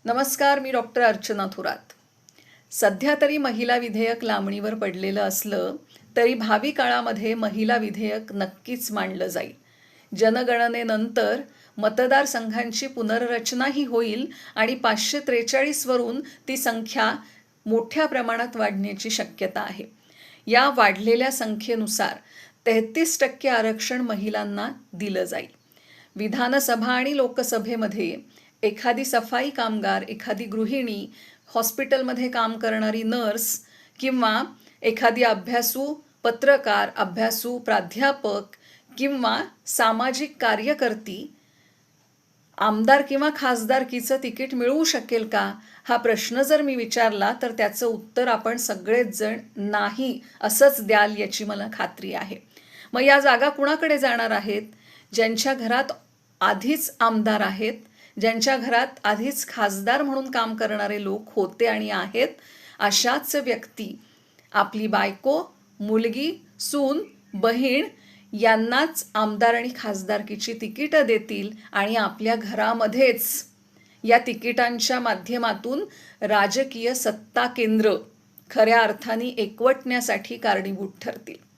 नमस्कार, मी डॉक्टर अर्चना थोरात. सध्या तरी महिला विधेयक लांबणीवर पडलेलं असलं तरी भावी काळामध्ये महिला विधेयक नक्कीच मांडलं जाईल. जनगणनेनंतर मतदारसंघांची पुनर्रचनाही होईल आणि 543 वरून ती संख्या मोठ्या प्रमाणात वाढण्याची शक्यता आहे. या वाढलेल्या संख्येनुसार 33% आरक्षण महिलांना दिलं जाईल. विधानसभा आणि लोकसभेमध्ये एखादी सफाई कामगार, एखादी गृहिणी, हॉस्पिटलमध्ये काम करणारी नर्स किंवा एखादी अभ्यासू पत्रकार, अभ्यासू प्राध्यापक किंवा सामाजिक कार्यकर्ती आमदार किंवा खासदारकीचं तिकीट मिळवू शकेल का, हा प्रश्न जर मी विचारला तर त्याचं उत्तर आपण सगळेच जण नाही असंच द्याल याची मला खात्री आहे. मग या जागा कुणाकडे जाणार आहेत? ज्यांच्या घरात आधीच आमदार आहेत, ज्यांच्या घरात आधीच खासदार म्हणून काम करणारे लोक होते आणि आहेत, अशाच व्यक्ती आपली बायको, मुलगी, सून, बहीण यांनाच आमदार आणि खासदारकीची तिकीटं देतील आणि आपल्या घरामध्येच या तिकिटांच्या माध्यमातून राजकीय सत्ता केंद्र खऱ्या अर्थाने एकवटण्यासाठी कारणीभूत ठरतील.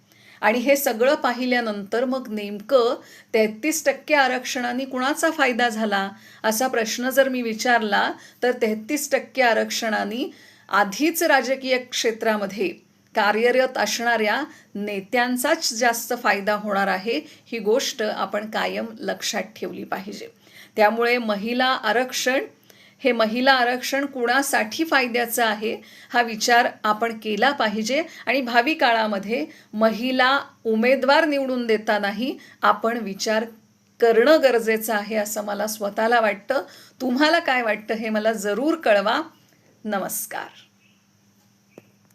आणि हे सगळं पाहिल्यानंतर मग नेमकं 33% आरक्षणाने कुणाचा फायदा झाला असा प्रश्न जर मी विचारला तर 33% आरक्षणाने आधीच राजकीय क्षेत्रामध्ये कार्यरत असणाऱ्या नेत्यांचाच जास्त फायदा होणार आहे. ही गोष्ट आपण कायम लक्षात ठेवली पाहिजे. त्यामुळे महिला आरक्षण कुणासाठी फायद्याचं आहे हा विचार आपण केला पाहिजे आणि भावी काळामध्ये महिला उमेदवार निवडून देतानाही आपण विचार करणं गरजेचं आहे असं मला स्वतःला वाटतं. तुम्हाला काय वाटतं हे मला जरूर कळवा. नमस्कार.